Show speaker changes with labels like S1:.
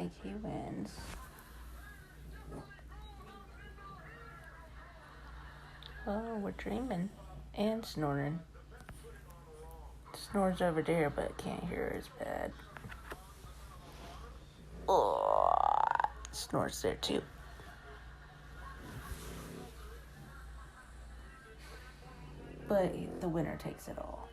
S1: think he wins. Oh, we're dreaming and snoring. Snores over there, but can't hear as bad. Oh, snores there too. But the winner takes it all.